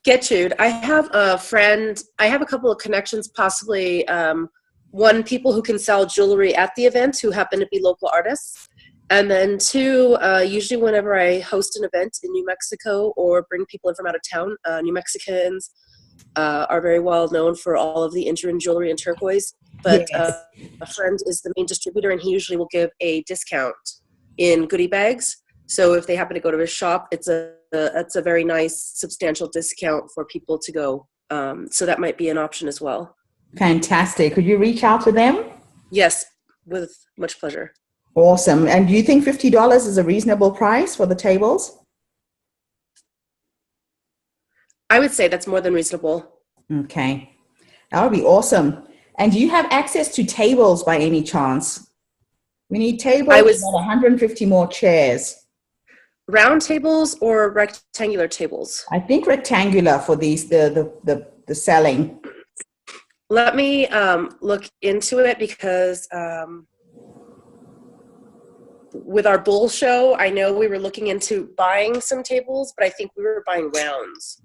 Getchude. I have a friend, I have a couple of connections, possibly one, people who can sell jewelry at the event who happen to be local artists. And then two, usually whenever I host an event in New Mexico or bring people in from out of town, New Mexicans are very well known for all of the Indian jewelry and turquoise. But Yes. a friend is the main distributor, and he usually will give a discount in goodie bags. So if they happen to go to his shop, it's a very nice substantial discount for people to go. So that might be an option as well. Fantastic. Could you reach out to them? Yes, with much pleasure. Awesome. And do you think $50 is a reasonable price for the tables? I would say that's more than reasonable. Okay. That would be awesome. And do you have access to tables by any chance? We need tables, about 150 more chairs. Round tables or rectangular tables? I think rectangular for these, the selling. Let me look into it because with our bull show, I know we were looking into buying some tables, but I think we were buying rounds.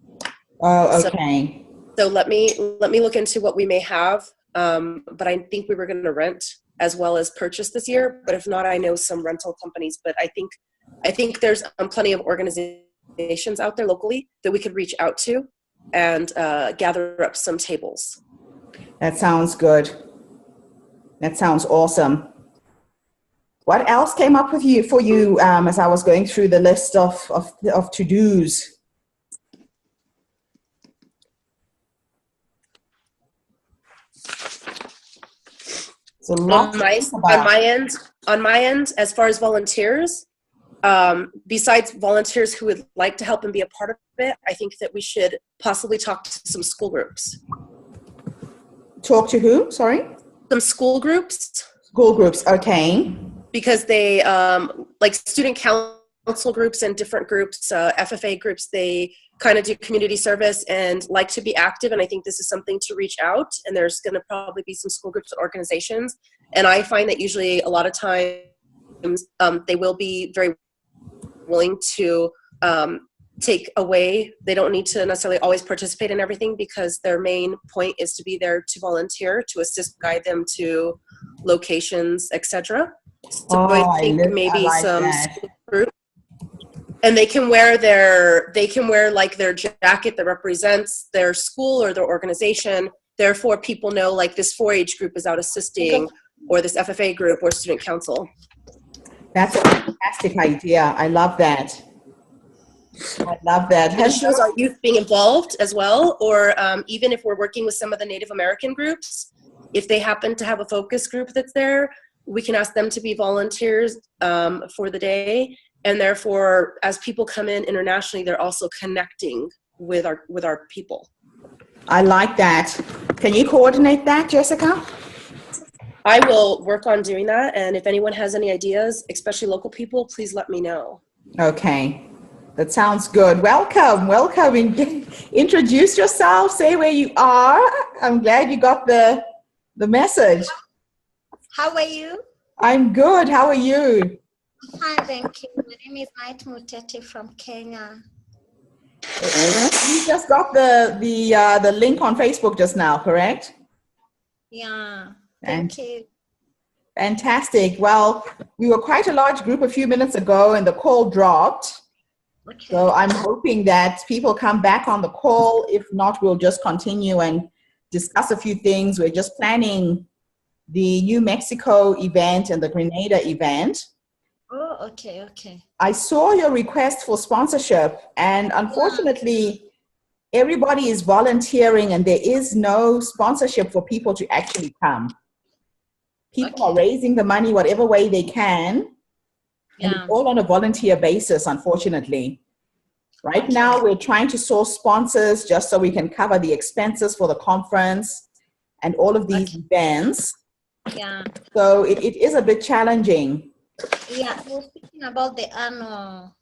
Oh, okay. So let me look into what we may have, but I think we were going to rent as well as purchase this year. But if not, I know some rental companies. But I think there's plenty of organizations out there locally that we could reach out to and gather up some tables. That sounds good. That sounds awesome. What else came up with you as I was going through the list of to-dos? So on my end, as far as volunteers, besides volunteers who would like to help and be a part of it, I think that we should possibly talk to some school groups. Talk to who? Sorry? Some school groups. School groups, okay. Because they, like student council groups and different groups, FFA groups, they kind of do community service and like to be active. And I think this is something to reach out. And there's going to probably be some school groups and organizations. And I find that usually a lot of times they will be very willing to take away. They don't need to necessarily always participate in everything because their main point is to be there to volunteer, to assist, guide them to locations, etc. So I think maybe some school group, and they can wear like their jacket that represents their school or their organization. Therefore, people know like this 4-H group is out assisting, or this FFA group or student council. That's a fantastic idea. I love that. I love that. It shows our youth being involved as well, or even if we're working with some of the Native American groups, if they happen to have a focus group that's there, we can ask them to be volunteers for the day. And therefore, as people come in internationally, they're also connecting with our people. I like that. Can you coordinate that, Jessica? I will work on doing that. And if anyone has any ideas, especially local people, please let me know. Okay. That sounds good. Welcome. Introduce yourself. Say where you are. I'm glad you got the message. How are you? I'm good. How are you? Hi, thank you. My name is Night Muteti from Kenya. You just got the link on Facebook just now, correct? Yeah. Thank you. Fantastic. Well, we were quite a large group a few minutes ago and the call dropped. Okay. So I'm hoping that people come back on the call. If not, we'll just continue and discuss a few things. We're just planning the New Mexico event and the Grenada event. Oh, okay. I saw your request for sponsorship, and unfortunately, everybody is volunteering and there is no sponsorship for people to actually come. People are raising the money whatever way they can. And it's all on a volunteer basis, unfortunately. Right now, we're trying to source sponsors just so we can cover the expenses for the conference and all of these events. Yeah. So it is a bit challenging. Yeah, I was speaking about the annual.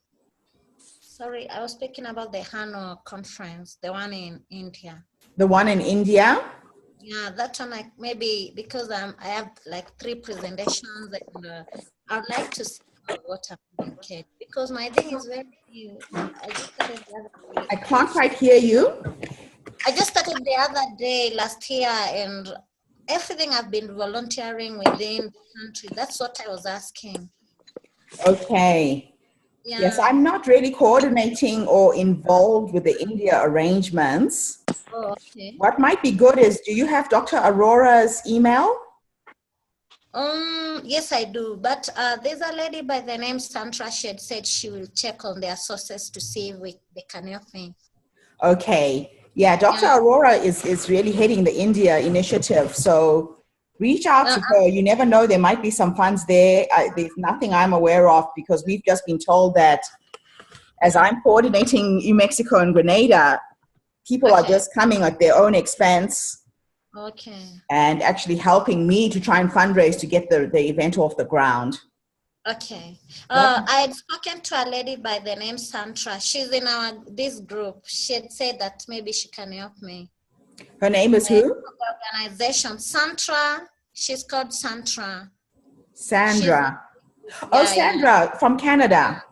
Sorry, I was speaking about the annual conference, the one in India. The one in India? Yeah, that one maybe because I have like 3 presentations and I would like to see what I'm doing, because my thing is very new. I just started the other day. I can't quite hear you. I just started the other day last year, and everything I've been volunteering within the country. That's what I was asking. Okay. Yeah. Yes, I'm not really coordinating or involved with the India arrangements. Oh, okay. What might be good is, do you have Dr. Aurora's email? Yes, I do. But there's a lady by the name Sandra. She had said she will check on their sources to see if they can help me. Okay. Yeah, Dr. Aurora is really heading the India initiative. So reach out to her. You never know, there might be some funds there. There's nothing I'm aware of, because we've just been told that as I'm coordinating New Mexico and Grenada, people are just coming at their own expense. Okay. And actually helping me to try and fundraise to get the event off the ground. Okay. I had spoken to a lady by the name Sandra. She's in this group. She had said that maybe she can help me. Her name is who? Organization. Sandra. She's called Sandra. Sandra. Sandra from Canada.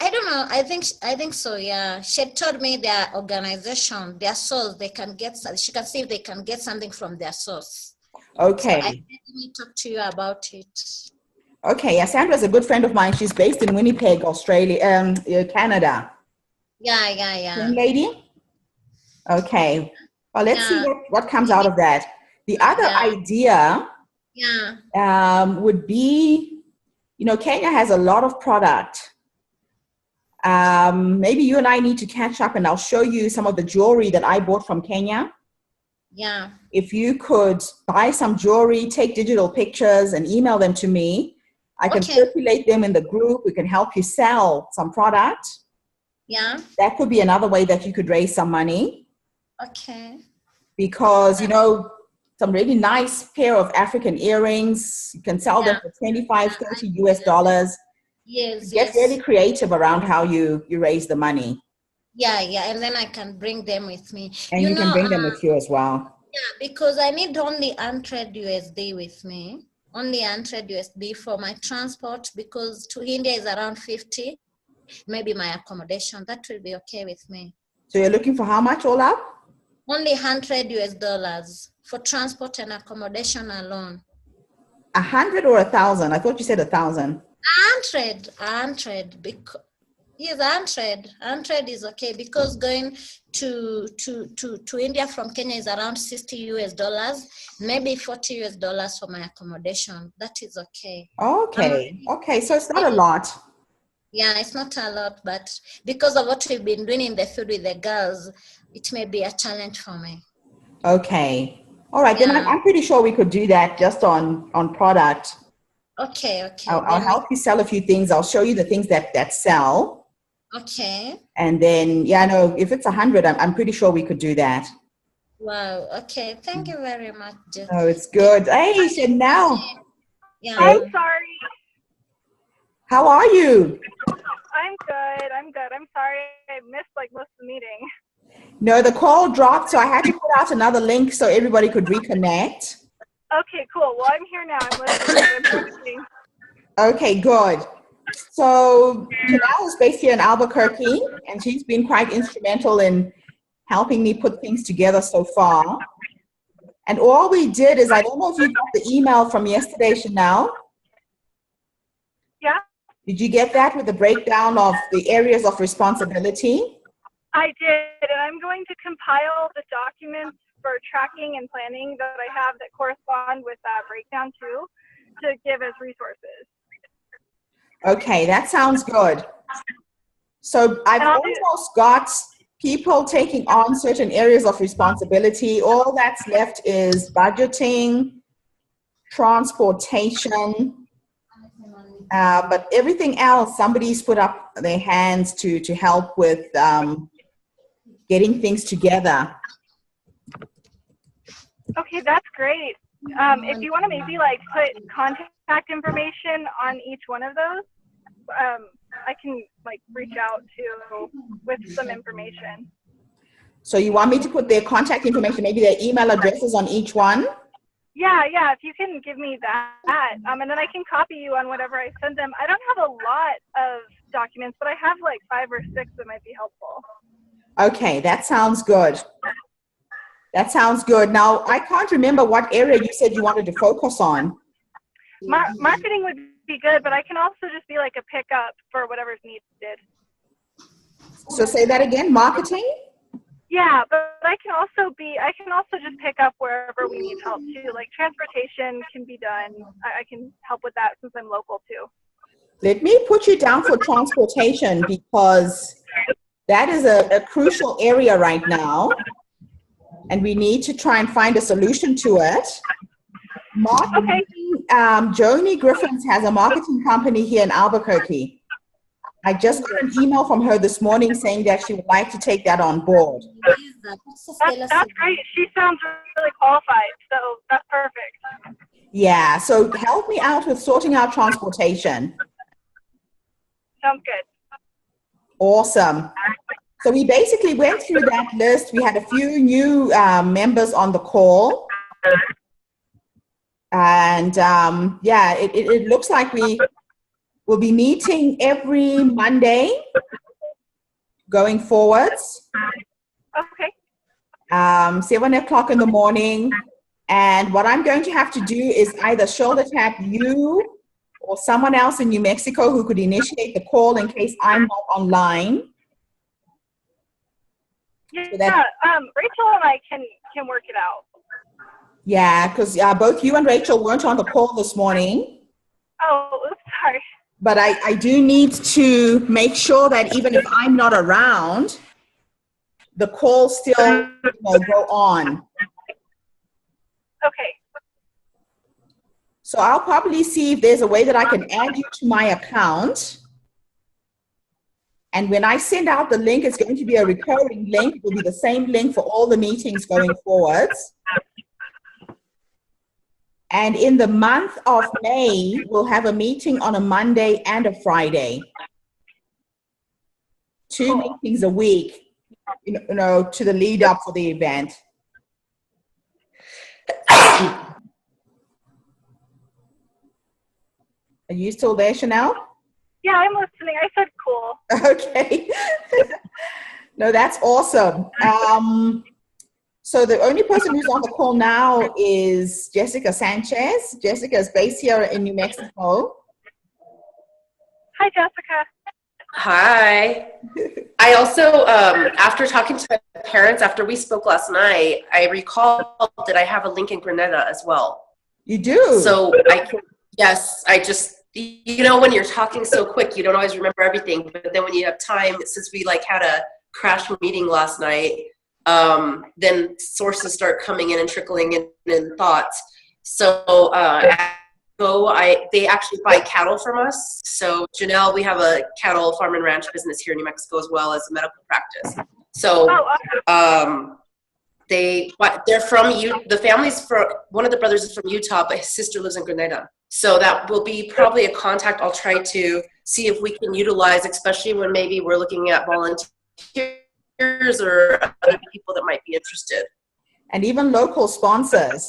I don't know. I think so. Yeah. She had told me their organization, their source, they can get. She can see if they can get something from their source. Okay. So I let me talk to you about it. Okay. Yeah, Sandra's a good friend of mine. She's based in Winnipeg, Australia, Canada. Yeah. Same lady. Okay. Well, let's see what comes out of that. The other idea. Would be, Kenya has a lot of product. Maybe you and I need to catch up, and I'll show you some of the jewelry that I bought from Kenya. Yeah. If you could buy some jewelry, take digital pictures and email them to me, I can circulate them in the group. We can help you sell some product. Yeah. That could be another way that you could raise some money. Okay. Because, some really nice pair of African earrings, you can sell them for $25, $30 US. Yes. Get really creative around how you raise the money. Yeah, and then I can bring them with me. And you can bring them with you as well. Yeah, because I need only 100 USD with me. Only 100 USD for my transport, because to India is around 50. Maybe my accommodation, that will be okay with me. So you're looking for how much all up? Only $100 US for transport and accommodation alone. 100 or 1,000? I thought you said 1,000. 100. Because yes, 100. 100 is okay, because going to India from Kenya is around $60 US. Maybe $40 US for my accommodation. That is okay. Okay. So it's not a lot. Yeah, it's not a lot, but because of what we've been doing in the field with the girls, it may be a challenge for me. Okay. All right. Then I'm pretty sure we could do that just on product. Okay. I'll help you sell a few things. I'll show you the things that sell. Okay. And then, if it's 100, I'm pretty sure we could do that. Wow. Okay. Thank you very much. Oh, it's good. Hey, Chanel. Yeah. I'm sorry. How are you? I'm good. I'm sorry I missed most of the meeting. No, the call dropped, so I had to put out another link so everybody could reconnect. Okay, cool. Well, I'm here now. I'm listening. Okay, good. So Chanel is based here in Albuquerque, and she's been quite instrumental in helping me put things together so far. And all we did is, I don't know if you got the email from yesterday, Chanel. Yeah. Did you get that with the breakdown of the areas of responsibility? I did, and I'm going to compile the documents for tracking and planning that I have that correspond with that breakdown too, to give as resources. Okay, that sounds good. So I've almost got people taking on certain areas of responsibility. All that's left is budgeting, transportation, but everything else, somebody's put up their hands to help with getting things together. Okay, that's great. If you want to maybe put contact information on each one of those, I can reach out to with some information. So you want me to put their contact information, maybe their email addresses on each one? Yeah, if you can give me that, and then I can copy you on whatever I send them. I don't have a lot of documents, but I have like 5 or 6 that might be helpful. Okay, that sounds good. That sounds good. Now, I can't remember what area you said you wanted to focus on. Marketing would be good, but I can also just be like a pickup for whatever's needed. So say that again, marketing? Yeah, but I can also just pick up wherever we need help too. Like transportation can be done. I can help with that since I'm local too. Let me put you down for transportation because that is a crucial area right now. And we need to try and find a solution to it. Marketing, Joni Griffins has a marketing company here in Albuquerque. I just got an email from her this morning saying that she would like to take that on board. That's great. She sounds really qualified, so that's perfect. Yeah, so help me out with sorting out transportation. Sounds good. Awesome. So we basically went through that list. We had a few new members on the call. And yeah, it looks like we will be meeting every Monday going forwards. Okay. 7 o'clock in the morning. And what I'm going to have to do is either shoulder tap you or someone else in New Mexico who could initiate the call in case I'm not online. Yeah, So that, Rachel and I can work it out. yeah, because both you and Rachel weren't on the call this morning. Oh, oops, sorry. But I do need to make sure that even if I'm not around, the call still go on. Okay. So I'll probably see if there's a way that I can add you to my account. And when I send out the link, it's going to be a recurring link. It will be the same link for all the meetings going forwards. And in the month of May, we'll have a meeting on a Monday and a Friday. 2 meetings a week, you know, to the lead up for the event. Are you still there, Chanel? Yeah, I'm listening. I said cool. Okay. No, that's awesome. So the only person who's on the call now is Jessica Sanchez. Jessica is based here in New Mexico. Hi, Jessica. Hi. I also, after talking to my parents, after we spoke last night, I recall that I have a link in Grenada as well. You do? So I can, yes, I just, you know, when you're talking so quick, you don't always remember everything. But then when you have time, since we like had a crash meeting last night, then sources start coming in and trickling in thoughts. So they actually buy cattle from us. So Janelle, we have a cattle farm and ranch business here in New Mexico as well as a medical practice. So they're from the family's from, one of the brothers is from Utah, but his sister lives in Grenada. So that will be probably a contact I'll try to see if we can utilize, especially when maybe we're looking at volunteers or other people that might be interested. And even local sponsors.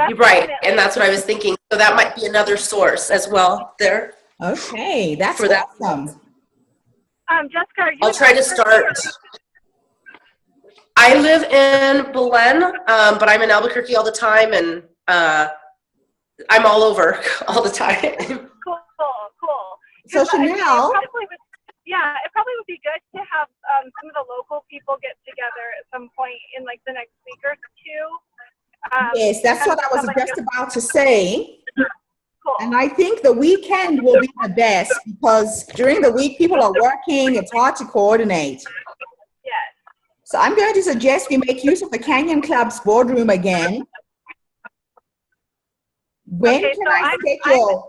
You're right, and that's what I was thinking. So that might be another source as well there. Okay, that's for that. awesome. Jessica, I'll try to start. I live in Belen, but I'm in Albuquerque all the time, and I'm all over all the time. Cool. So Chanel, it probably would be good to have some of the local people get together at some point in like the next week or two. yes, that's what I was just about to say. Cool. And I think the weekend will be the best because during the week people are working, it's hard to coordinate. Yes. So I'm going to suggest we make use of the Canyon Club's boardroom again. When can I schedule?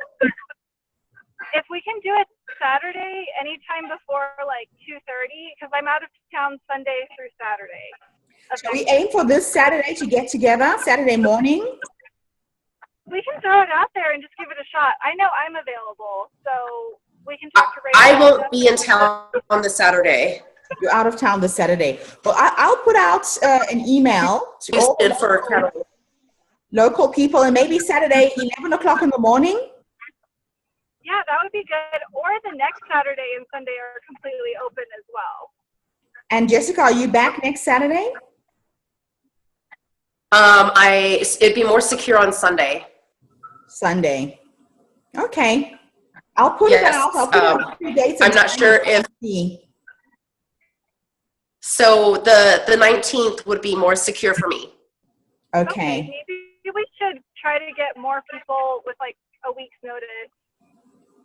If we can do it Saturday, anytime before like 2:30, because I'm out of town Sunday through Saturday. Shall we aim for this Saturday to get together, Saturday morning? We can throw it out there and just give it a shot. I know I'm available, so we can talk to Rachel. I won't be in town on the Saturday. You're out of town this Saturday. Well, I'll put out an email to all local people, and maybe Saturday, 11 o'clock in the morning? Yeah, that would be good. Or the next Saturday and Sunday are completely open as well. And Jessica, are you back next Saturday? It'd be more secure on Sunday. Sunday. Okay. I'll put it out. I'll put out 2 dates. I'm not sure if. So the 19th would be more secure for me. Okay. Maybe we should try to get more people with like a week's notice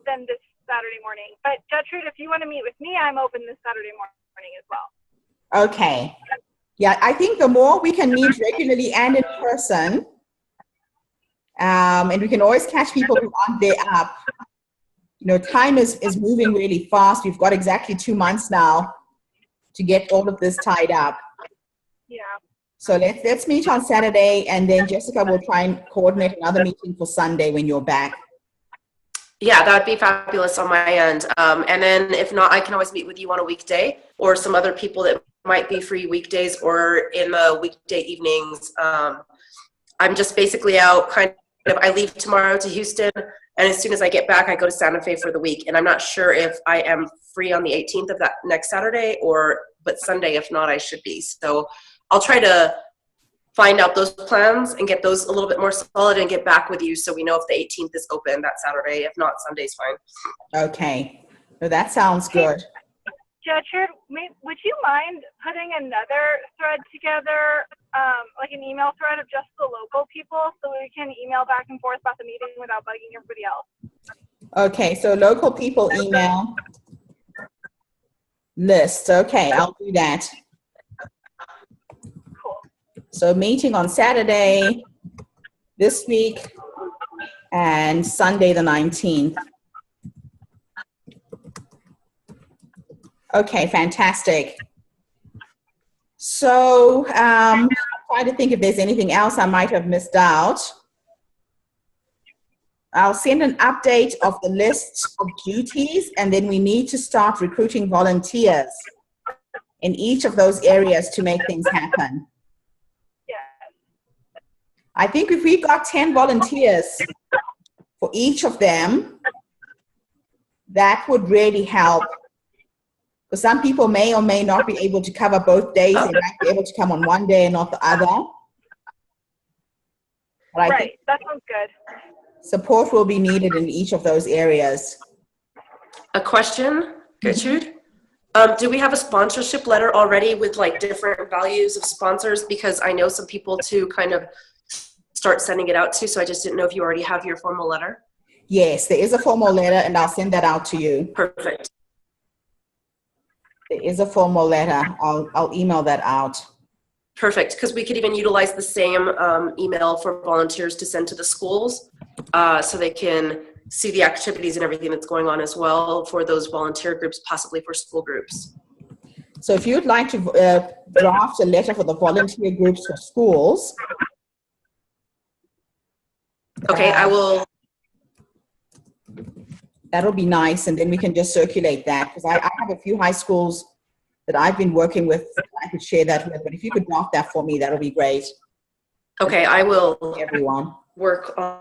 than this Saturday morning. But Gertrude, if you want to meet with me, I'm open this Saturday morning as well. Okay. Yeah, I think the more we can meet regularly and in person, and we can always catch people who aren't there up. You know, time is moving really fast. We've got exactly 2 months now to get all of this tied up. Yeah. So let's meet on Saturday, and then Jessica will try and coordinate another meeting for Sunday when you're back. Yeah, that would be fabulous on my end. And then if not, I can always meet with you on a weekday, or some other people that might be free weekdays or in the weekday evenings. I'm just basically out I leave tomorrow to Houston, and as soon as I get back, I go to Santa Fe for the week. And I'm not sure if I am free on the 18th of that next Saturday, but Sunday, if not, I should be. So I'll try to find out those plans and get those a little bit more solid and get back with you so we know if the 18th is open that Saturday. If not, Sunday's fine. Okay. So that sounds good. Gertrude, would you mind putting another thread together, like an email thread of just the local people, so we can email back and forth about the meeting without bugging everybody else? Okay, so local people email list. Okay, I'll do that. Cool. So meeting on Saturday this week and Sunday the 19th. Okay, fantastic. So I'm trying to think if there's anything else I might have missed out. I'll send an update of the list of duties, and then we need to start recruiting volunteers in each of those areas to make things happen. Yeah. I think if we got 10 volunteers for each of them, that would really help. Because some people may or may not be able to cover both days. They might be able to come on one day and not the other. But I think that sounds good. support will be needed in each of those areas. A question, Gertrude? Do we have a sponsorship letter already with like different values of sponsors? Because I know some people to kind of start sending it out to, so I just didn't know if you already have your formal letter. Yes, there is a formal letter, and I'll send that out to you. Perfect. There is a formal letter. I'll email that out. Perfect, because we could even utilize the same email for volunteers to send to the schools so they can see the activities and everything that's going on as well for those volunteer groups, possibly for school groups. So if you'd like to draft a letter for the volunteer groups for schools. Okay, I will. That'll be nice, and then we can just circulate that, because I have a few high schools that I've been working with that I could share that with, but if you could draft that for me, that'll be great. Okay, I will everyone work on.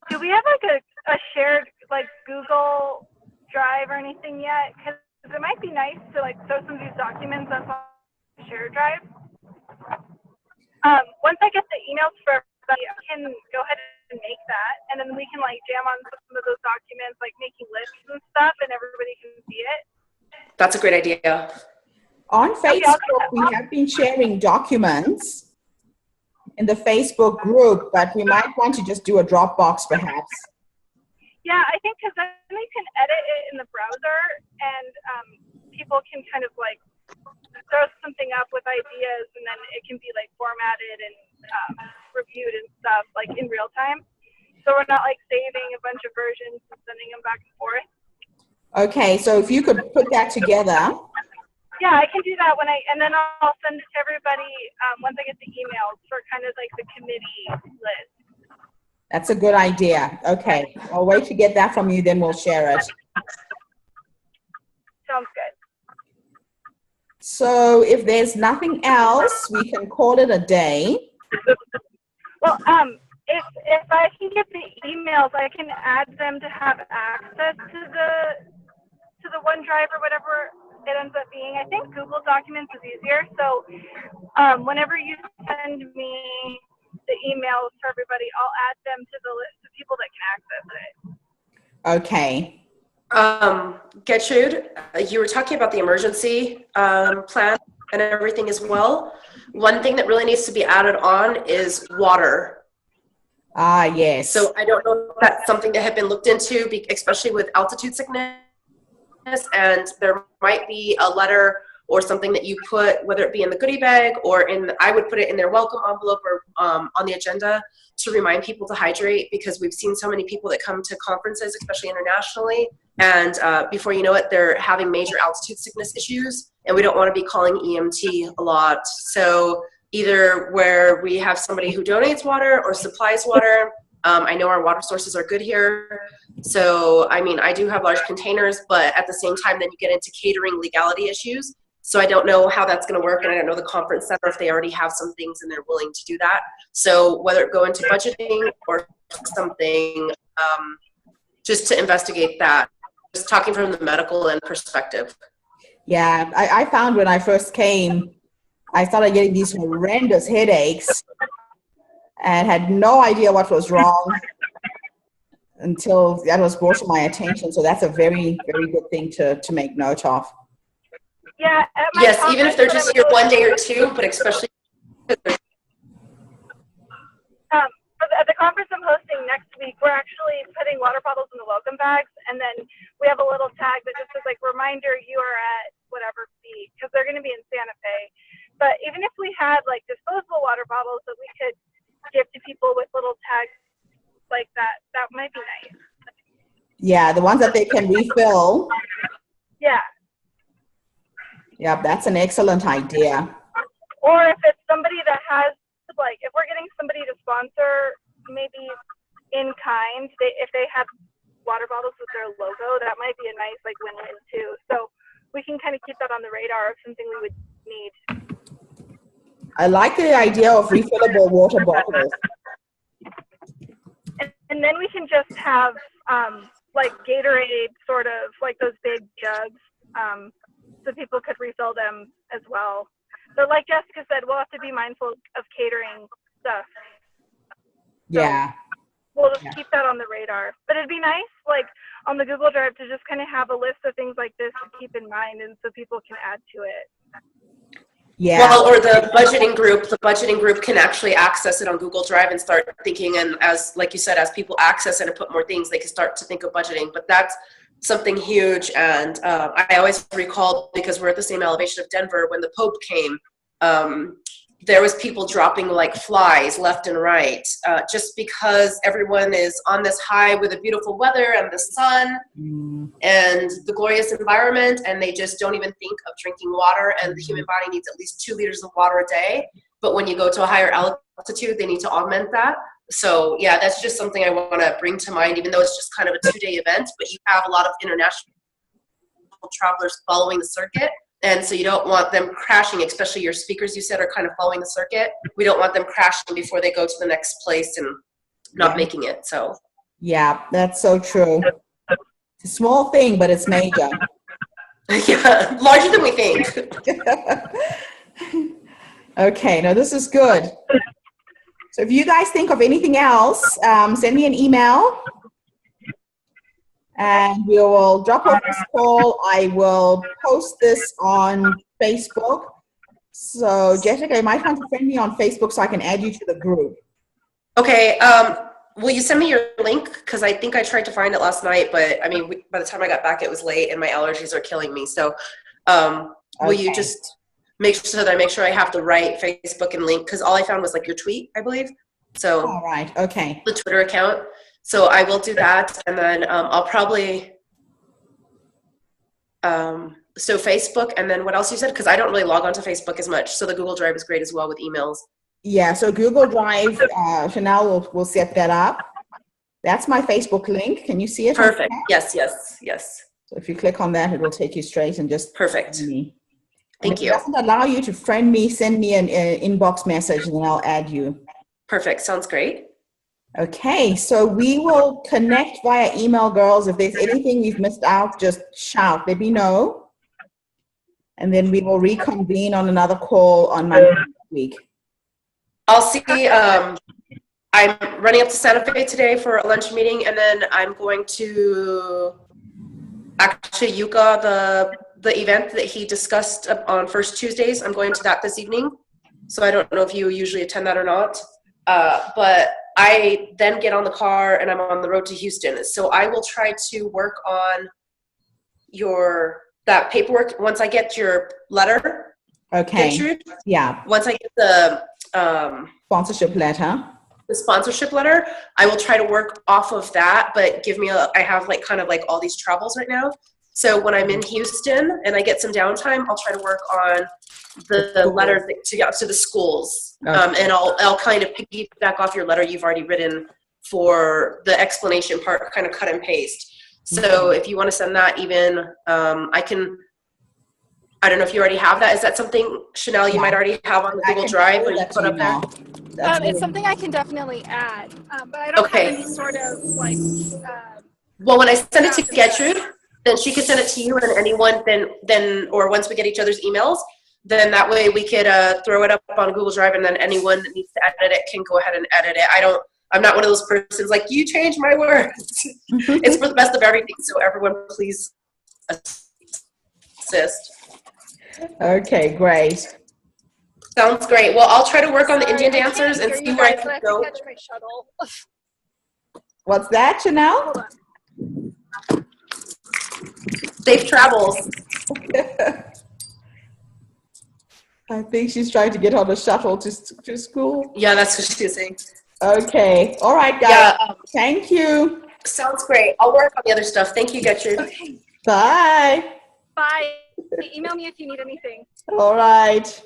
Do we have like a shared like Google Drive or anything yet? Because it might be nice to like throw some of these documents on a shared drive. Once I get the emails for everybody, I can go ahead and make that, and then we can like jam on some of those documents, like making lists and stuff, and everybody can see it. That's a great idea. On Facebook, we have been sharing documents in the Facebook group, but we might want to just do a Dropbox perhaps. Yeah, I think because then you can edit it in the browser, and people can kind of like throw something up with ideas, and then it can be like formatted and reviewed and stuff like in real time. So we're not like saving a bunch of versions and sending them back and forth. Okay, so if you could put that together. Yeah, I can do that and then I'll send it to everybody once I get the emails for kind of like the committee list. That's a good idea. Okay, I'll wait to get that from you, then we'll share it. Sounds good. So if there's nothing else, we can call it a day. Well, if I can get the emails, I can add them to have access to the OneDrive or whatever it ends up being. I think Google Documents is easier. So whenever you send me the emails for everybody, I'll add them to the list of people that can access it. Okay. Gertrude, you were talking about the emergency plan and everything as well. One thing that really needs to be added on is water. Ah, yes. So I don't know if that's something that had been looked into, especially with altitude sickness, and there might be a letter or something that you put, whether it be in the goodie bag or I would put it in their welcome envelope or on the agenda to remind people to hydrate, because we've seen so many people that come to conferences, especially internationally, and before you know it, they're having major altitude sickness issues, and we don't want to be calling EMT a lot. So either where we have somebody who donates water or supplies water. I know our water sources are good here. So, I mean, I do have large containers, but at the same time, then you get into catering legality issues. So I don't know how that's going to work, and I don't know the conference center if they already have some things and they're willing to do that. So whether it go into budgeting or something, just to investigate that, just talking from the medical end perspective. Yeah, I found when I first came, I started getting these horrendous headaches and had no idea what was wrong until that was brought to my attention. So that's a very, very good thing to make note of. Yeah. Yes, even if they're just here one day or two, but especially. At the conference I'm hosting next week, we're actually putting water bottles in the welcome bags, and then we have a little tag that just says, like, reminder, you are at whatever fee, because they're going to be in Santa Fe. But even if we had, like, disposable water bottles that we could give to people with little tags like that, that might be nice. Yeah, the ones that they can refill. Yeah. Yeah, that's an excellent idea. Or if it's somebody that has, like, if we're getting somebody to sponsor, maybe in kind, if they have water bottles with their logo, that might be a nice, like, win-win too. So we can kind of keep that on the radar of something we would need. I like the idea of refillable water bottles. And then we can just have, like, Gatorade, sort of, like those big jugs, so people could refill them as well. But like Jessica said, we'll have to be mindful of catering stuff. Yeah. So we'll just keep that on the radar. But it'd be nice, like, on the Google Drive to just kind of have a list of things like this to keep in mind, and so people can add to it. Yeah. Well, or the budgeting group can actually access it on Google Drive and start thinking, and as, like you said, as people access it and put more things, they can start to think of budgeting. But that's something huge. And I always recall, because we're at the same elevation of Denver, when the Pope came, there was people dropping like flies left and right, just because everyone is on this high with the beautiful weather and the sun and the glorious environment, and they just don't even think of drinking water. And the human body needs at least 2 liters of water a day. But when you go to a higher altitude, they need to augment that. So yeah, that's just something I want to bring to mind, even though it's just kind of a 2-day event, but you have a lot of international travelers following the circuit. And so you don't want them crashing, especially your speakers, you said, are kind of following the circuit. We don't want them crashing before they go to the next place and not making it. So yeah, that's so true. It's a small thing, but it's major. Yeah, larger than we think. Okay, now this is good. So if you guys think of anything else, send me an email and we will drop off this call. I will post this on Facebook. So Jessica, you might want to friend me on Facebook so I can add you to the group. Okay. Will you send me your link? Because I think I tried to find it last night, but I mean, by the time I got back, it was late and my allergies are killing me. So will you just make sure that I make sure I have the right Facebook and link? Because all I found was like your tweet, I believe. So all right. Okay. The Twitter account. So I will do that. And then I'll probably, so Facebook, and then what else you said? Because I don't really log on to Facebook as much. So the Google Drive is great as well with emails. Yeah, so Google Drive, Chanel will set that up. That's my Facebook link. Can you see it? Perfect. Yes, yes, yes. So if you click on that, it will take you straight and just perfect. me. Thank if you. it doesn't allow you to friend me, send me an inbox message and then I'll add you. Perfect. Sounds great. Okay, so we will connect via email, girls. If there's anything we've missed out, just shout, let me know. And then we will reconvene on another call on Monday next week. I'll see. I'm running up to Santa Fe today for a lunch meeting, and then I'm going to actually Yucca, the event that he discussed on First Tuesdays. I'm going to that this evening. So I don't know if you usually attend that or not. But I then get on the car and I'm on the road to Houston. So I will try to work on that paperwork once I get your letter. Okay. Gertrude. Yeah. Once I get the sponsorship letter. The sponsorship letter, I will try to work off of that, but I have like kind of like all these travels right now. So when I'm in Houston and I get some downtime, I'll try to work on the letter to the schools. Okay. And I'll kind of piggyback off your letter you've already written for the explanation part, kind of cut and paste. So if you want to send that even, I don't know if you already have that. Is that something, Chanel, you might already have on the Google Drive or you put up there? It's something I can definitely add, but I don't have any sort of like. Well, when I send it to Gertrude, then she could send it to you and anyone. Then, or once we get each other's emails, then that way we could throw it up on Google Drive, and then anyone that needs to edit it can go ahead and edit it. I'm not one of those persons like you change my words. It's for the best of everything. So everyone, please assist. Okay, great. Sounds great. Well, I'll try to work on the Indian dancers and see where I can go. Catch my shuttle. What's that, Chanel? Safe travels. I think she's trying to get on a shuttle to school. Yeah, that's what she's saying. Okay. All right, guys. Yeah, thank you. Sounds great. I'll work on the other stuff. Thank you, Gertrude. Okay. Bye. Bye. Email me if you need anything. All right.